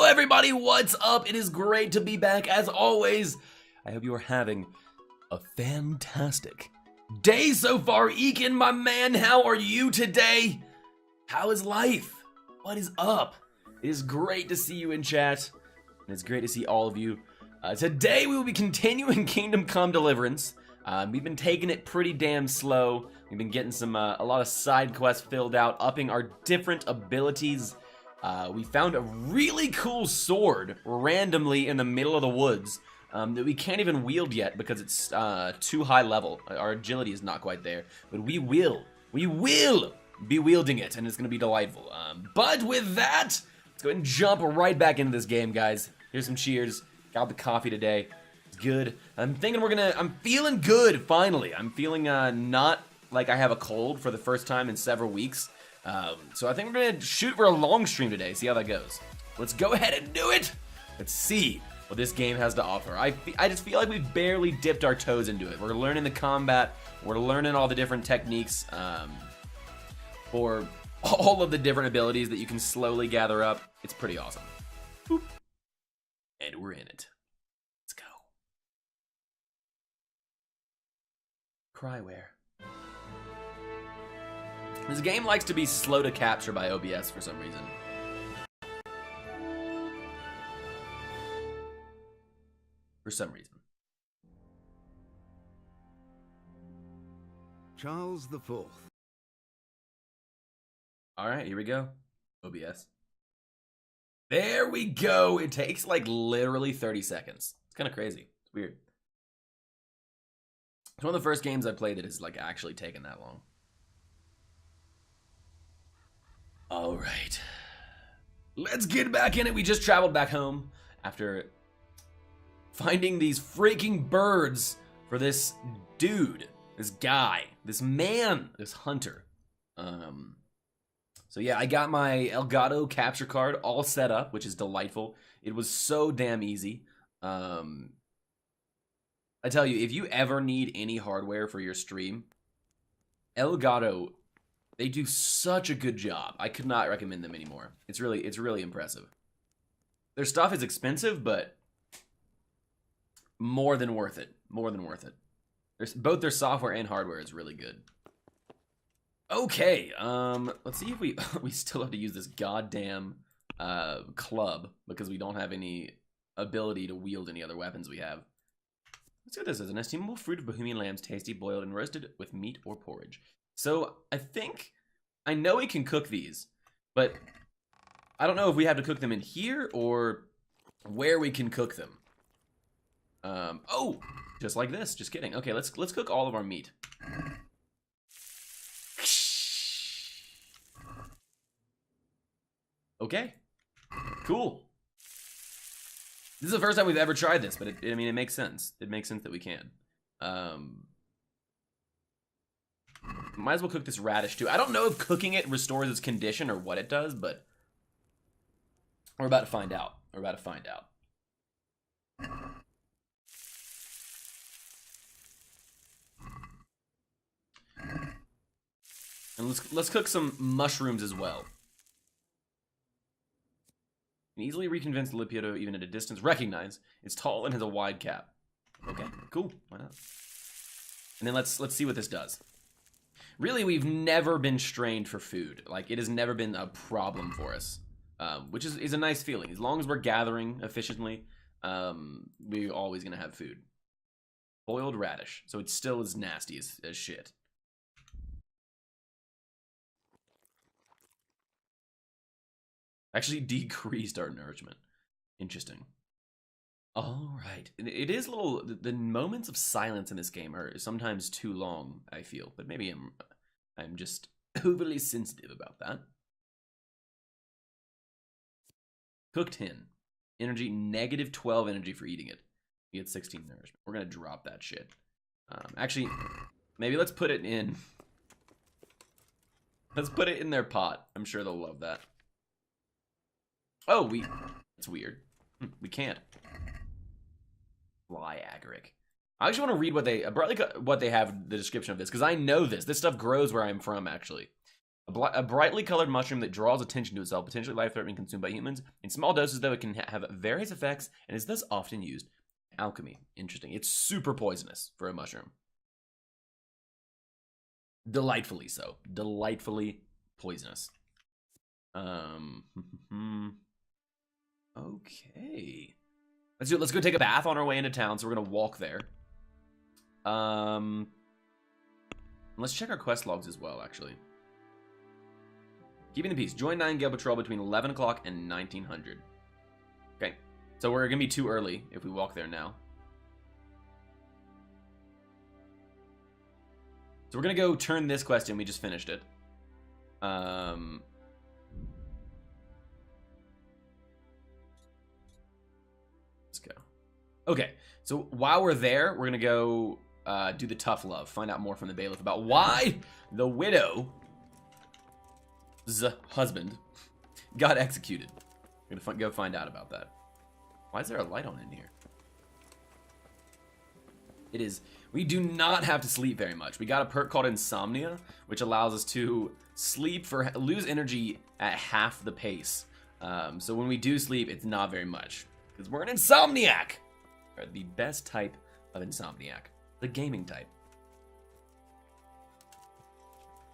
everybody, what's up? It is great to be back as always. I hope you are having a fantastic day so far. Eakin, my man, how are you today? How is life? What is up? It is great to see you in chat, and it's great to see all of you. Today we will be continuing Kingdom Come Deliverance. We've been taking it pretty damn slow. We've been getting a lot of side quests filled out, upping our different abilities. We found a really cool sword randomly in the middle of the woods that we can't even wield yet because it's too high level. Our agility is not quite there, but we will be wielding it, and it's gonna be delightful. But with that, let's go ahead and jump right back into this game, guys. Here's some cheers. Got the coffee today. It's good. I'm feeling good finally. I'm feeling not like I have a cold for the first time in several weeks. So I think we're gonna shoot for a long stream today, see how that goes. Let's go ahead and do it. Let's see what this game has to offer. I just feel like we've barely dipped our toes into it. We're learning the combat, we're learning all the different techniques for all of the different abilities that you can slowly gather up. It's pretty awesome. Boop. And we're in it. Let's go. Cryware. This game likes to be slow to capture by OBS for some reason. Charles IV. Alright, here we go. OBS. There we go! It takes like literally 30 seconds. It's kind of crazy. It's weird. It's one of the first games I played that has like actually taken that long. Alright. Let's get back in it. We just traveled back home after finding these freaking birds for this dude, this guy, this man, this hunter. So yeah, I got my Elgato capture card all set up, which is delightful. It was so damn easy. I tell you, if you ever need any hardware for your stream, Elgato, they do such a good job. I could not recommend them anymore. It's really impressive. Their stuff is expensive, but more than worth it. More than worth it. Both their software and hardware is really good. Okay, let's see if we still have to use this goddamn club because we don't have any ability to wield any other weapons we have. Let's see what this is. An estimable fruit of Bohemian lambs, tasty, boiled, and roasted with meat or porridge. So I know we can cook these, but I don't know if we have to cook them in here or where we can cook them. Oh, just like this. Just kidding. Okay, let's cook all of our meat. Okay, cool. This is the first time we've ever tried this, but I mean, it makes sense. It makes sense that we can. Might as well cook this radish too. I don't know if cooking it restores its condition or what it does, but we're about to find out. We're about to find out. And let's cook some mushrooms as well. Can easily reconvince the Lipiotto even at a distance. Recognize it's tall and has a wide cap. Okay, cool. Why not? And then let's see what this does. Really, we've never been strained for food. Like, it has never been a problem for us, which is a nice feeling. As long as we're gathering efficiently, we're always gonna have food. Boiled radish, so it's still as nasty as shit. Actually decreased our nourishment. Interesting. All right. It is a little... The moments of silence in this game are sometimes too long, I feel. But maybe I'm just overly sensitive about that. Cooked hen. Energy, negative 12 energy for eating it. You get 16 nourishment. We're going to drop that shit. Actually, maybe let's put it in... Let's put it in their pot. I'm sure they'll love that. Oh, it's weird. We can't. Fly agaric. I actually want to read what they have the description of this because I know this. This stuff grows where I'm from, actually. A brightly colored mushroom that draws attention to itself, potentially life-threatening, consumed by humans. In small doses, though, it can have various effects and is thus often used in alchemy. Interesting. It's super poisonous for a mushroom. Delightfully so. Delightfully poisonous. Okay. Let's go take a bath on our way into town, so we're gonna walk there. Let's check our quest logs as well, actually. Keeping the peace. Join Nightingale Patrol between 11 o'clock and 1900. Okay. So we're gonna be too early if we walk there now. So we're gonna go turn this quest in. We just finished it. Let's go. Okay. So while we're there, we're gonna go do the tough love. Find out more from the bailiff about why the widow's husband got executed. We're gonna go find out about that. Why is there a light on in here? It is. We do not have to sleep very much. We got a perk called Insomnia, which allows us to lose energy at half the pace. So when we do sleep, it's not very much because we're an insomniac. Or the best type of insomniac, the gaming type.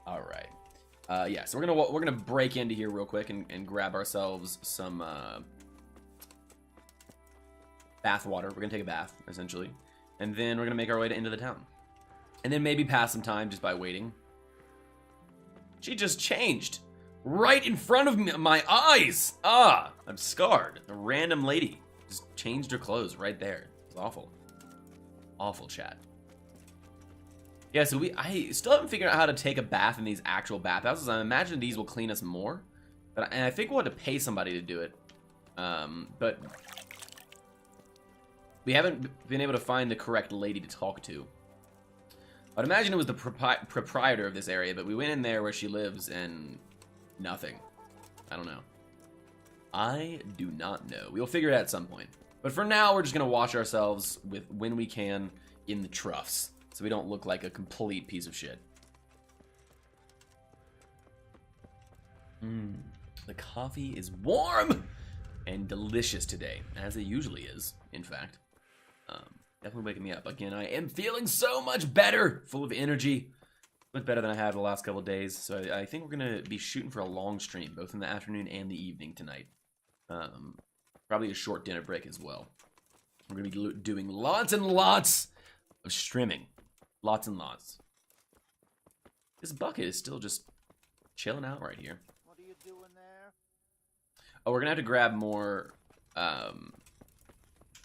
All right. Yeah. So we're gonna break into here real quick and grab ourselves some bath water. We're gonna take a bath essentially. And then we're going to make our way into the town. And then maybe pass some time just by waiting. She just changed. Right in front of me, my eyes. Ah, I'm scarred. A random lady just changed her clothes right there. It's awful. Awful, chat. Yeah, so I still haven't figured out how to take a bath in these actual bathhouses. I imagine these will clean us more. And I think we'll have to pay somebody to do it. But we haven't been able to find the correct lady to talk to. I'd imagine it was the proprietor of this area, but we went in there where she lives and nothing. I don't know. I do not know. We'll figure it out at some point. But for now, we're just going to wash ourselves with when we can in the troughs, so we don't look like a complete piece of shit. The coffee is warm and delicious today, as it usually is, in fact. Definitely waking me up. Again, I am feeling so much better, full of energy. Much better than I had the last couple of days. So I think we're going to be shooting for a long stream, both in the afternoon and the evening tonight. Probably a short dinner break as well. We're going to be doing lots and lots of streaming. Lots and lots. This bucket is still just chilling out right here. What are you doing there? Oh, we're going to have to grab more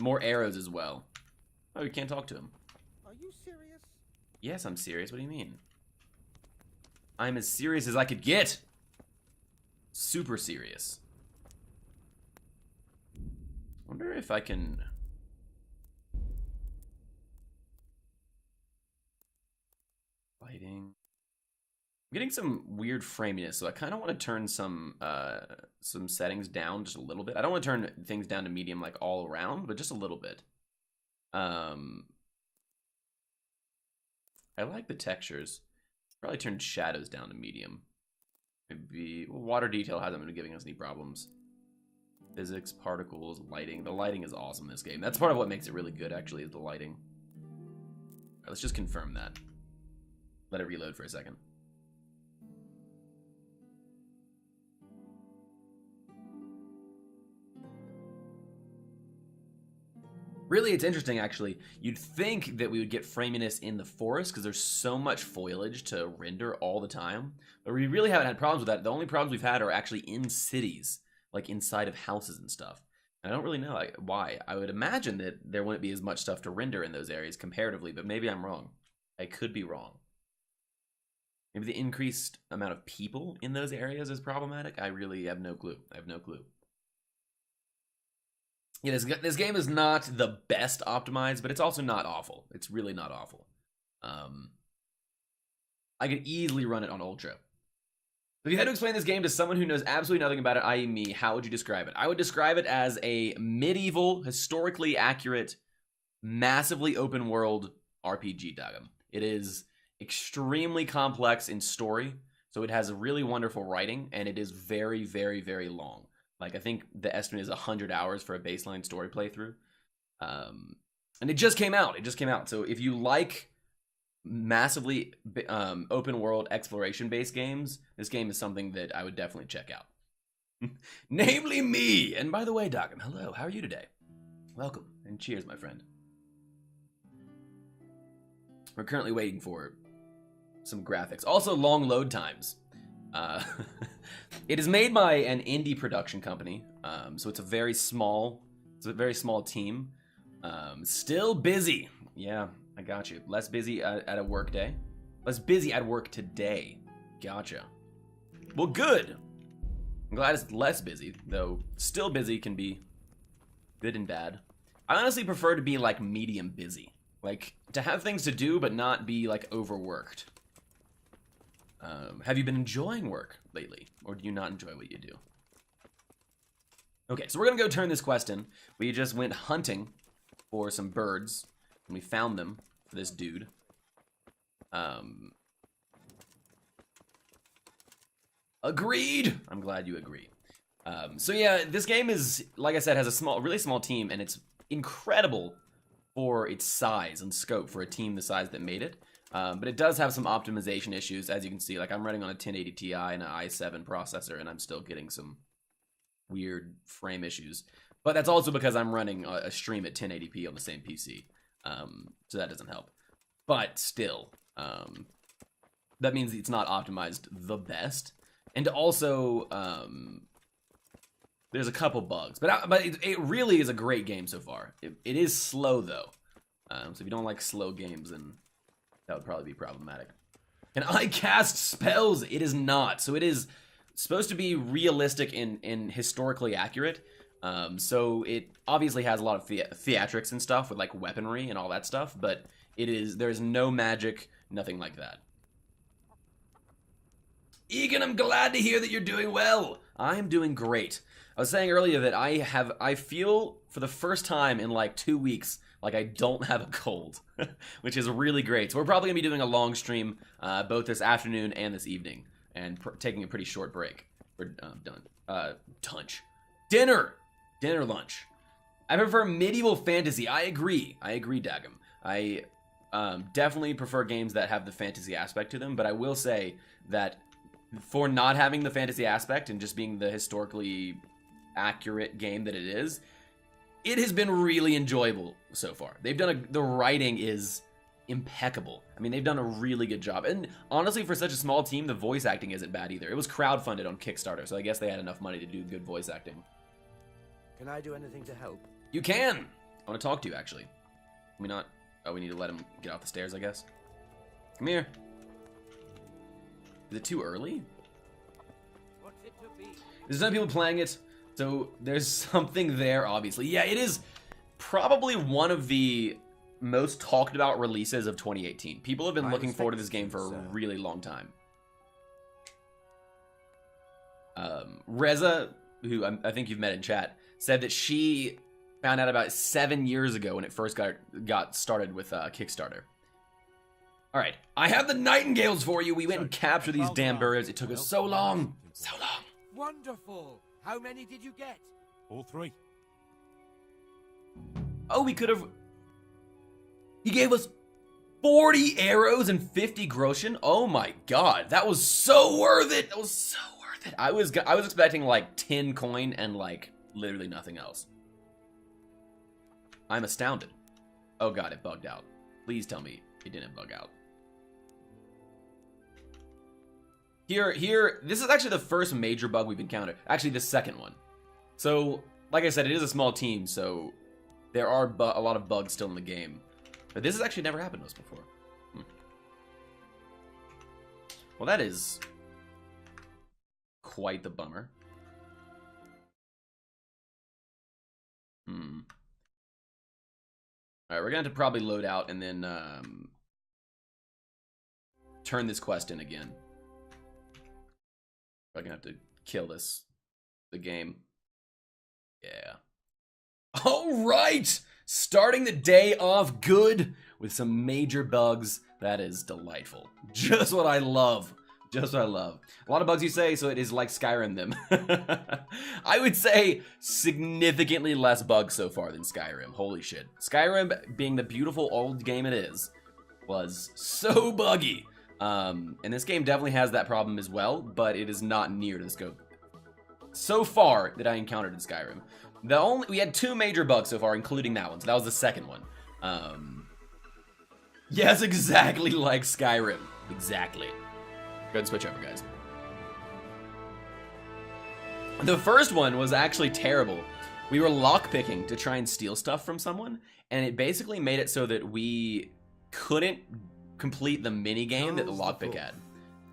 arrows as well. Oh, we can't talk to him. Are you serious? Yes, I'm serious. What do you mean? I'm as serious as I could get. Super serious. Wonder if I can... Lighting. I'm getting some weird framiness, so I kind of want to turn some settings down just a little bit. I don't want to turn things down to medium like all around, but just a little bit. I like the textures. Probably turn shadows down to medium. Maybe water detail hasn't been giving us any problems. Physics, particles, lighting. The lighting is awesome in this game. That's part of what makes it really good, actually, is the lighting. All right, let's just confirm that. Let it reload for a second. Really, it's interesting, actually. You'd think that we would get framiness in the forest because there's so much foliage to render all the time. But we really haven't had problems with that. The only problems we've had are actually in cities, like inside of houses and stuff. And I don't really know why. I would imagine that there wouldn't be as much stuff to render in those areas comparatively, but maybe I'm wrong. I could be wrong. Maybe the increased amount of people in those areas is problematic. I really have no clue. I have no clue. Yeah, this game is not the best optimized, but it's also not awful. It's really not awful. I could easily run it on Ultra. If you had to explain this game to someone who knows absolutely nothing about it, i.e. me, how would you describe it? I would describe it as a medieval, historically accurate, massively open world RPG, Dagam. It is extremely complex in story. So it has really wonderful writing, and it is very, very, very long. Like, I think the estimate is 100 hours for a baseline story playthrough. And it just came out. It just came out. So if you like massively open world exploration based games, this game is something that I would definitely check out. Namely me. And by the way, Dockham, hello. How are you today? Welcome and cheers, my friend. We're currently waiting for some graphics. Also, long load times. It is made by an indie production company, so it's a very small team. Still busy. Yeah, I got you. Less busy at a work day. Less busy at work today. Gotcha. Well, good. I'm glad it's less busy, though still busy can be good and bad. I honestly prefer to be like medium busy. Like, to have things to do but not be like overworked. Have you been enjoying work lately? Or do you not enjoy what you do? Okay, so we're gonna go turn this quest in. We just went hunting for some birds, and we found them for this dude. Agreed! I'm glad you agree. So yeah, this game is, like I said, has a really small team, and it's incredible for its size and scope for a team the size that made it. But it does have some optimization issues, as you can see. Like, I'm running on a 1080 Ti and an i7 processor, and I'm still getting some weird frame issues. But that's also because I'm running a stream at 1080p on the same PC. So that doesn't help. But still, that means it's not optimized the best. And also, there's a couple bugs. But it really is a great game so far. It is slow, though. So if you don't like slow games, then that would probably be problematic. Can I cast spells? It is not. So it is supposed to be realistic and historically accurate. So it obviously has a lot of theatrics and stuff with like weaponry and all that stuff, but there's no magic, nothing like that. Egan, I'm glad to hear that you're doing well. I'm doing great. I was saying earlier that I feel for the first time in like 2 weeks like I don't have a cold, which is really great. So we're probably gonna be doing a long stream both this afternoon and this evening, and taking a pretty short break. We're done. Dinner, lunch. I prefer medieval fantasy. I agree, Daggum. I definitely prefer games that have the fantasy aspect to them, but I will say that for not having the fantasy aspect and just being the historically accurate game that it has been really enjoyable so far. The writing is impeccable. I mean, they've done a really good job. And honestly, for such a small team, the voice acting isn't bad either. It was crowdfunded on Kickstarter, so I guess they had enough money to do good voice acting. Can I do anything to help? You can! I want to talk to you, actually. Can we not? Oh, we need to let him get off the stairs, I guess. Come here. Is it too early? What's it to be? There's some people playing it, so there's something there, obviously. Yeah, it is probably one of the most talked about releases of 2018. People have been looking forward to this game for a really long time. Reza, who I think you've met in chat, said that she found out about 7 years ago when it first got started with Kickstarter. All right, I have the nightingales for you. We went and captured these damn birds. It took us so long. So long. Wonderful. How many did you get? All 3. Oh, we could have... He gave us 40 arrows and 50 groschen. Oh my god, that was so worth it. That was so worth it. I was expecting like 10 coin and like literally nothing else. I'm astounded. Oh god, it bugged out. Please tell me it didn't bug out. Here, this is actually the first major bug we've encountered. Actually, the second one. So, like I said, it is a small team, so there are a lot of bugs still in the game. But this has actually never happened to us before. Well, that is quite the bummer. Alright, we're gonna have to probably load out and then turn this quest in again. I'm gonna have to kill the game. Yeah. Alright! Starting the day off good with some major bugs. That is delightful. Just what I love. Just what I love. A lot of bugs you say, so it is like Skyrim them. I would say significantly less bugs so far than Skyrim. Holy shit. Skyrim, being the beautiful old game it is, was so buggy. And this game definitely has that problem as well, but it is not near to the scope so far that I encountered in Skyrim. We had 2 major bugs so far, including that one, so that was the second one. Yes, exactly like Skyrim. Exactly. Go ahead and switch over, guys. The first one was actually terrible. We were lockpicking to try and steal stuff from someone, and it basically made it so that we couldn't complete the mini game that the lockpick had.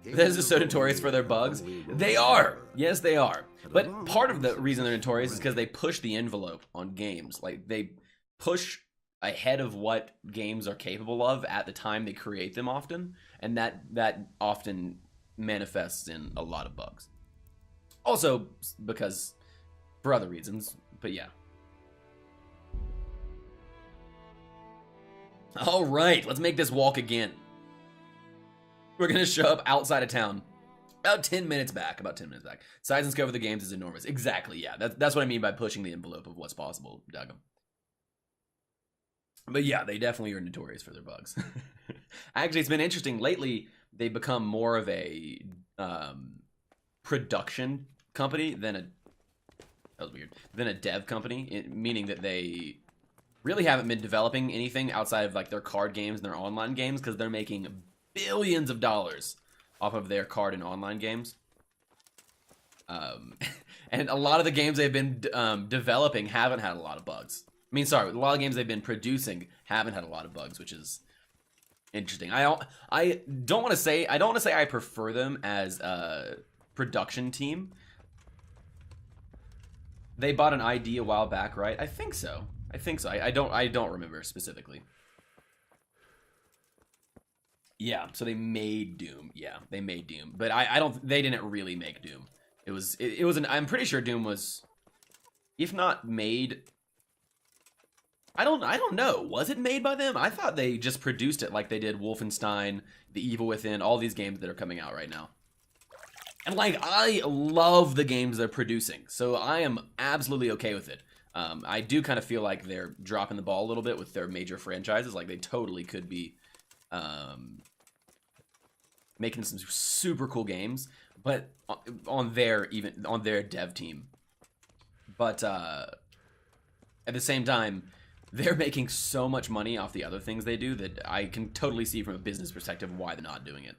Bethesda is so notorious for their bugs. They are! Yes, they are. But part of the reason they're notorious is because they push the envelope on games. Like, they push ahead of what games are capable of at the time they create them often, and that often manifests in a lot of bugs. Also, because for other reasons, but yeah. All right, let's make this walk again. We're gonna show up outside of town. About 10 minutes back. Size and scope of the games is enormous. Exactly, yeah. That's what I mean by pushing the envelope of what's possible, Doug. But yeah, they definitely are notorious for their bugs. Actually, it's been interesting. Lately, they've become more of a production company than a dev company, meaning that they really haven't been developing anything outside of like their card games and their online games, because they're making billions of dollars off of their card and online games. And a lot of the games they've been developing haven't had a lot of bugs. I mean, sorry, a lot of games they've been producing haven't had a lot of bugs, which is interesting. I don't want to say I prefer them as a production team. They bought an ID a while back, right? I think so. I don't remember specifically. Yeah, so they made Doom. Yeah, they made Doom, but they didn't really make Doom. I'm pretty sure Doom was, if not made, I don't know. Was it made by them? I thought they just produced it like they did Wolfenstein, The Evil Within, all these games that are coming out right now. And like, I love the games they're producing, so I am absolutely okay with it. I do kind of feel like they're dropping the ball a little bit with their major franchises. Like, they totally could be making some super cool games, but on their dev team. But at the same time, they're making so much money off the other things they do that I can totally see from a business perspective why they're not doing it.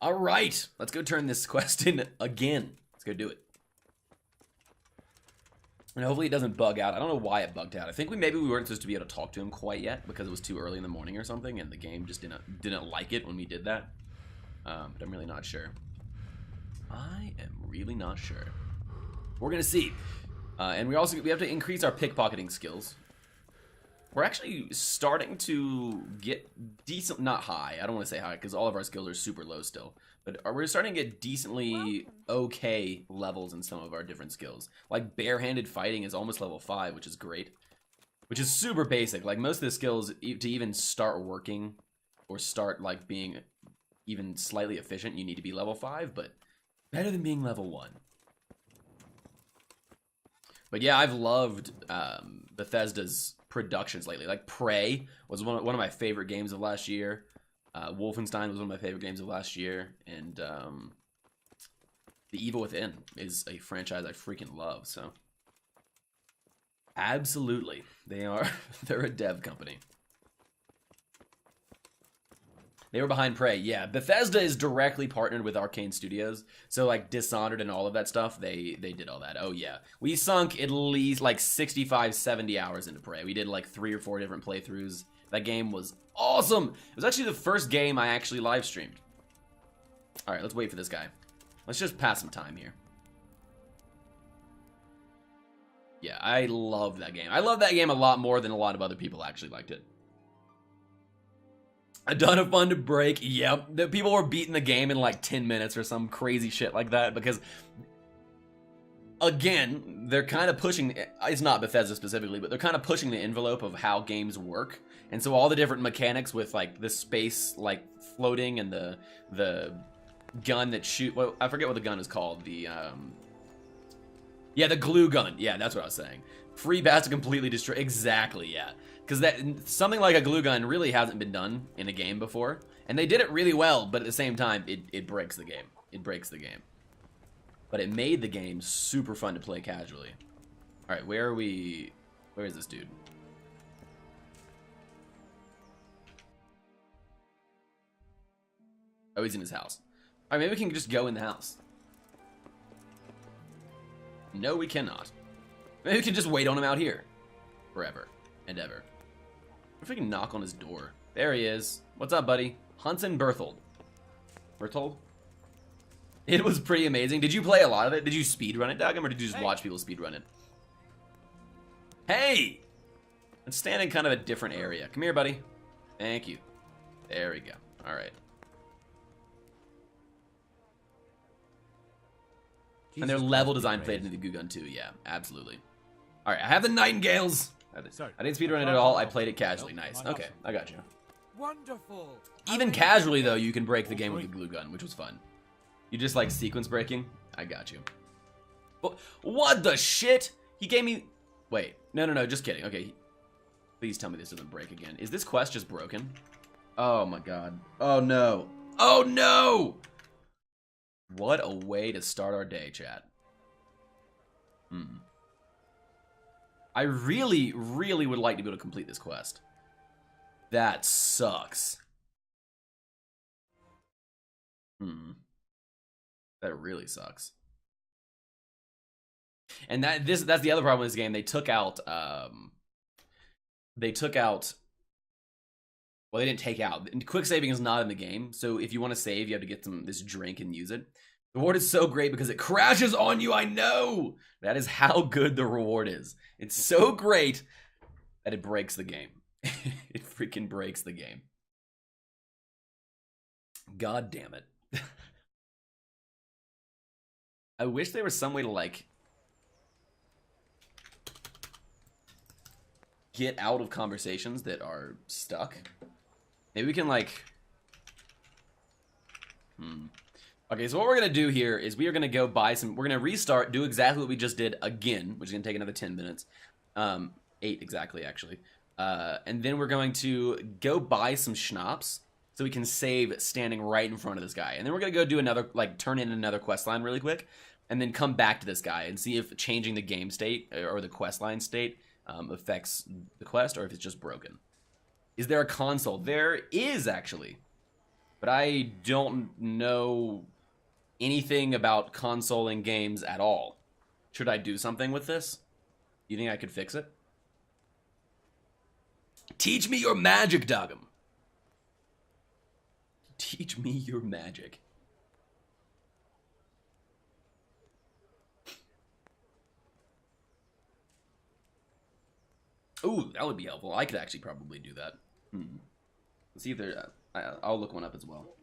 All right, let's go turn this quest in again. Let's go do it. And hopefully it doesn't bug out. I don't know why it bugged out. I think maybe we weren't supposed to be able to talk to him quite yet because it was too early in the morning or something, and the game just didn't like it when we did that. But I'm really not sure. I am really not sure. We're gonna see. And we have to increase our pickpocketing skills. We're actually starting to get decent, not high. I don't want to say high because all of our skills are super low still. But we're starting to get decently okay levels in some of our different skills. Like barehanded fighting is almost level 5, which is great. Which is super basic. Like most of the skills to even start working or start like being even slightly efficient, you need to be level 5, but better than being level 1. But yeah, I've loved Bethesda's productions lately. Like Prey was one of my favorite games of last year. Wolfenstein was one of my favorite games of last year, and The Evil Within is a franchise I freaking love. So absolutely, they're a dev company. They were behind Prey. Yeah, Bethesda is directly partnered with Arcane Studios. So like Dishonored and all of that stuff, they did all that. Oh yeah. We sunk at least like 65, 70 hours into Prey. We did like 3 or 4 different playthroughs. That game was awesome. It was actually the first game I actually live streamed. All right, let's wait for this guy. Let's just pass some time here. Yeah, I love that game. I love that game a lot more than a lot of other people actually liked it. A ton of fun to break. Yep. The people were beating the game in like 10 minutes or some crazy shit like that because again, they're kind of pushing, it's not Bethesda specifically, but they're kind of pushing the envelope of how games work. And so all the different mechanics with like the space like floating and the gun that shoot, well, I forget what the gun is called. Yeah, the glue gun. Yeah, that's what I was saying. Free pass to completely destroy. Exactly, yeah. Because that something like a glue gun really hasn't been done in a game before. And they did it really well, but at the same time, it breaks the game. It breaks the game. But it made the game super fun to play casually. Alright, where are we? Where is this dude? Oh, he's in his house. Alright, maybe we can just go in the house. No, we cannot. Maybe we can just wait on him out here. Forever and ever. What if we can knock on his door? There he is. What's up, buddy? Hunson Berthold. Berthold? It was pretty amazing. Did you play a lot of it? Did you speedrun it, Duggan, or did you just watch people speedrun it? Hey! Let's stand in kind of a different area. Come here, buddy. Thank you. There we go. Alright. And their level design played into the Goo Gun too. Yeah, absolutely. Alright, I have the Nightingales. I didn't speedrun it at all. I played it casually. Nice. Okay, I got you. Wonderful. Even casually, though, you can break the game with the glue gun, which was fun. You just like sequence breaking? I got you. What the shit? He gave me... Wait. No, just kidding. Okay. Please tell me this doesn't break again. Is this quest just broken? Oh my god. Oh no. Oh no! What a way to start our day, chat. I really, really would like to be able to complete this quest. That sucks. That really sucks. And that's the other problem with this game. They took out well, they didn't take out. Quick saving is not in the game, so if you want to save, you have to get this drink and use it. The reward is so great because it crashes on you, I know! That is how good the reward is. It's so great that it breaks the game. It freaking breaks the game. God damn it. I wish there was some way to, like, get out of conversations that are stuck. Maybe we can, like... Okay, so what we're going to do here is we are going to go buy some... We're going to restart, do exactly what we just did again, which is going to take another 10 minutes. 8 exactly, actually. And then we're going to go buy some schnapps so we can save standing right in front of this guy. And then we're going to go do another, like, turn in another quest line really quick. And then come back to this guy and see if changing the game state or the quest line state affects the quest or if it's just broken. Is there a console? There is, actually. But I don't know anything about consoling games at all. Should I do something with this? You think I could fix it? Teach me your magic, Doggum. Teach me your magic. Ooh, that would be helpful. I could actually probably do that. Let's see if there... I'll look one up as well.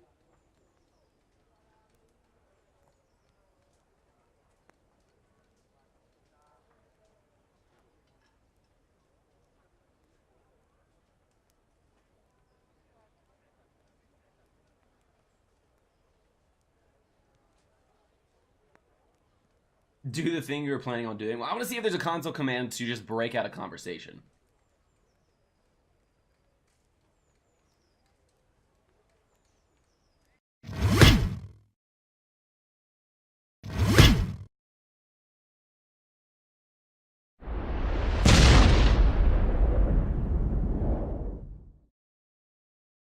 Do the thing you were planning on doing. Well, I want to see if there's a console command to just break out a conversation.